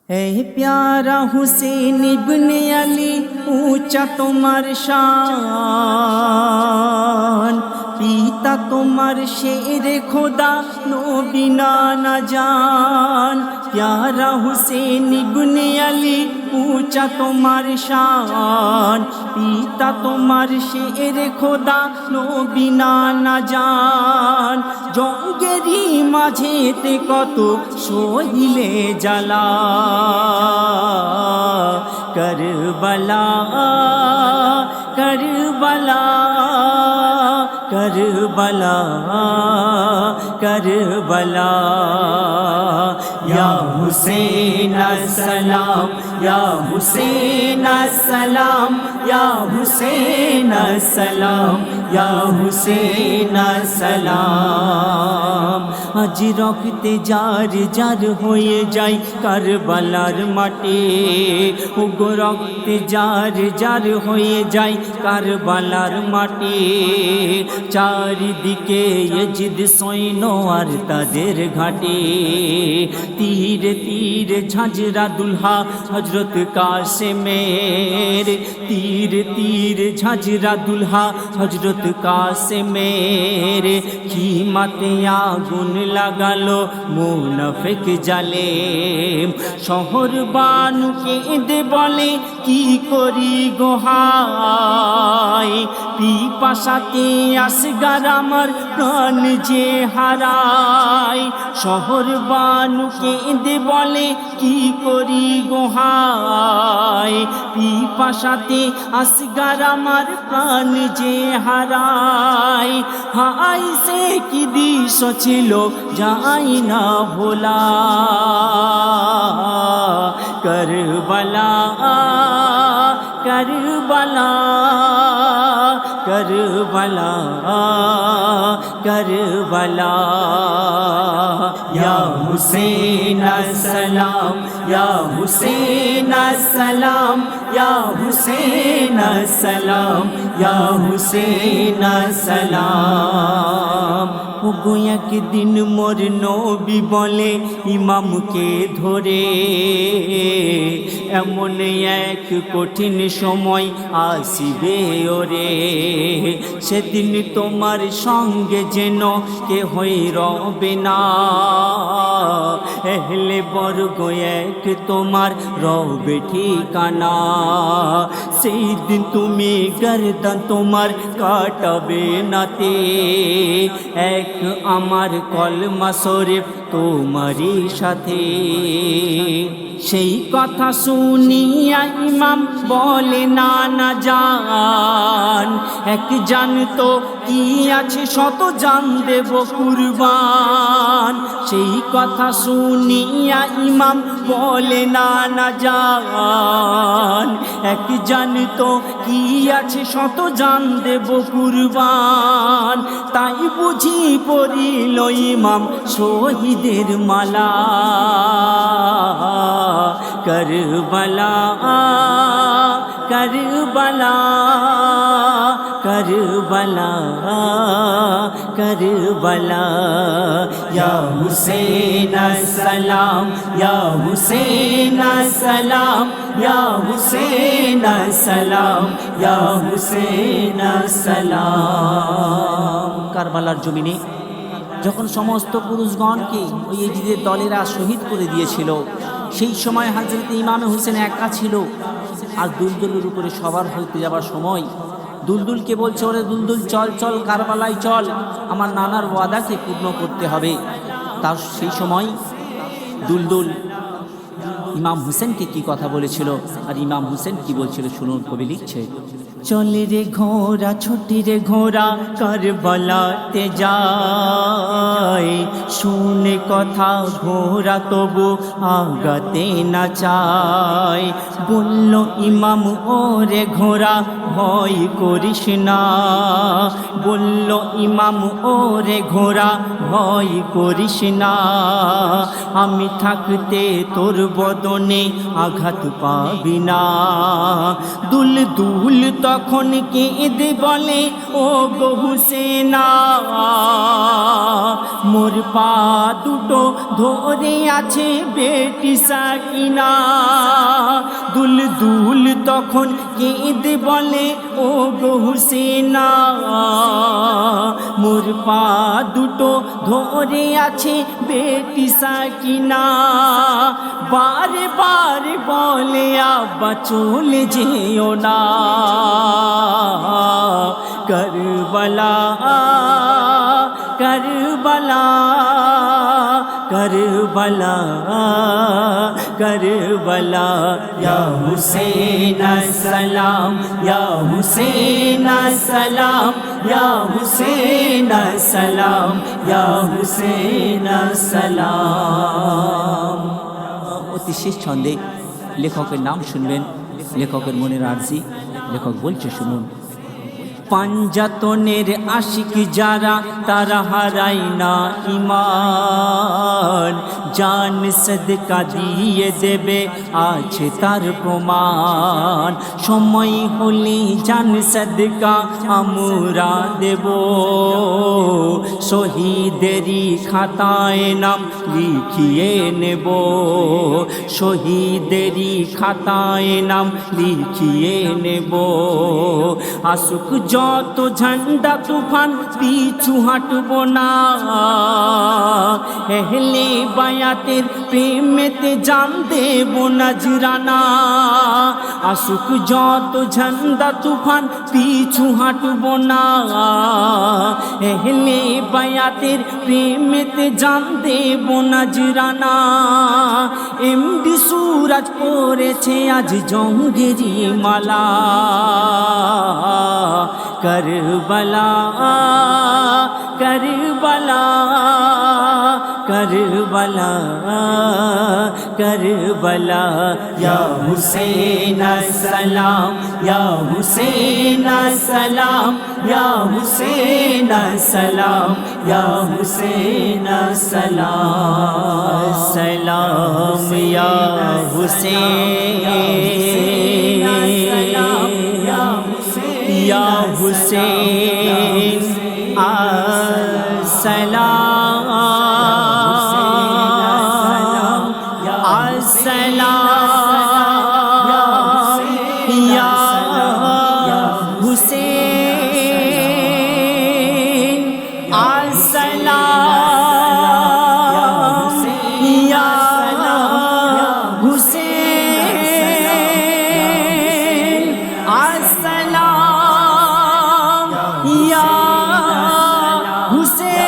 اے پیارا حسین ابن علی اونچا تمہار شان، پیتا تمہار شیر خدا نبی نانا جان۔ پیارا حسین ابن علی اونچا تمہار شان، پیتا تمہار شیر خدا نبی نانا جان। জঙ্গেরি মাঝেতে কত সহিলে জ্বালা, করবলা করবলা করবলা করবলা। یا حسین السلام یا حسین السلام یا حسین السلام یا حسین السلام۔ আজ রক্তে জার জার হয়ে যায় কারবালার মাটি, ওগো রক্তে জার জার হয়ে যায় কারবালার মাটি। চারিদিকে ইজিদ সৈন্য আর তাদের ঘাটে, তীরে তীরে ঝাঁঝরা দুলহা হজরত কাসেমের, তীরে তীরে ঝাঁঝরা দুলহা হজরত কাসেমের। খিমাতে আগুন লাগালো মুনাফিক জালেম, শহর বানু কেঁদে বলে কি করি গোহাই। পিপাসাতে আসগার আমার প্রাণ যে হারায়, শহর বানু কেঁদে বলে কি করি গোহাই। পিপাসাতে আসগার আমার প্রাণ যে হারায়। হাই সে কি দৃশ্য ছিল যাই না ভোলা, করবলা করবলা করবলা করবলা। یا حسین السلام یا حسین السلام یا حسین السلام یا حسین السلام۔ ওগো একদিন মোর নবী বলে ইমামকে ধরে, এমন এক কঠিন সময় আসিবে ওরে। সেদিন তোমার সঙ্গে যেন কেহই রবে না, এহলে বর্গ এক তোমার রবে ঠিকানা। সেই দিন তুমি গর্দান তোমার কাটাবে নাতে, এক আমার কলমা শরীফ তোমারই সাথে। সেই কথা শুনিয়া ইমাম বলে নানা জান, এক জান তো কি আছে শত জান দেব কুরবান। সেই কথা শুনিয়া ইমাম বলে নানা জান, এক জান তো কি আছে শত জান দেব কুরবান। তাই বুঝি পড়িল ইমাম শহীদের মালা, کربلا کربلا کربلا کربلا۔ یا حسین السلام یا حسین السلام یا حسین السلام یا حسین السلام۔ কারবালার জমিনে যখন সমস্ত পুরুষগণকে ওই ইজিদের দলেরা শহীদ করে দিয়েছিল, সেই সময় হযরত ইমাম হোসেন একা ছিল। আর দুলদুলের উপরে সবার হইতে যাবার সময় দুলদুলকে বলছে, ওরে দুলদুল চল চল কারবালায় চল, আমার নানার ওয়াদাকে পূর্ণ করতে হবে। তার সেই সময় দুলদুল ইমাম হোসেনকে কি কথা বলেছিল আর ইমাম হোসেন কি বলছিল শুনুন, কবি লিখছে। চলে রে ঘোড়া ছোটি রে ঘোড়া কারবালাতে যায়, শুনে কথা ঘোড়া তবু আগাতে না চায়। বলল ইমাম ওরে ঘোড়া ভয় করিস না, বলল ইমাম ওরে ঘোড়া ভয় করিস না। আমি থাকতে তোর বদনে আঘাত পাবি না। দুল দুল তখন কেঁদে বলে ও গো হুসেনা, মোর পা দুটো ধরে আছে বেটি সাকিনা। দুল দুল তখন কেঁদে বলে ও গো হুসেনা, মোর পা দুটো ধরে আছে বেটি সাকিনা। বারে বারে বলে আব্বা চলে যেও না, করবলা করবলা করবলা করবলা। ইয়া হুসেন সালাম, ইয়া হুসেন সালাম, ইয়া হুসেন সালাম, ইয়া হুসেন সালাম। অতি শেষ ছন্দে লেখকের নাম শুনবেন, লেখকের মনের আরজি। লেখক বলছে শুনুন। পাঞ্জাতনের আশিক যারা তারা হারাই না ঈমান, জান সদকা দিয়ে দেবে আছে তার প্রমাণ। সময় হলে জান সদকা আমরা দেব, শহীদেরই খাতায় নাম লিখিয়ে নেব, শহীদেরই খাতায় নাম লিখিয়ে নেব। আসুক যত ঝন্ডা তুফান পিছু হাঁটব না, এহলে বায়াতের প্রেমেতে জান দেব নজরানা। আসুক যত ঝন্ডা তুফান পিছু হাঁটব না, এহলে বায়াতের প্রেমেতে জান দেব নজরানা। এমডি সুরাজ পড়েছে আজ জঙ্গেরি মালা, করবলা করবলা করবলা করবলা। ইয়া হুসেন সালাম, ইয়া হুসেন সালাম, ইয়া হুসেন সালাম, ইয়া হুসেন সালাম। সালাম ইয়া হুসেন, ইয়া হুসেন আসসালাম, আসসালাম ইয়া হুসেন, আসসালাম ইয়া হুসেন, আসসালাম ইয়া হুসেন।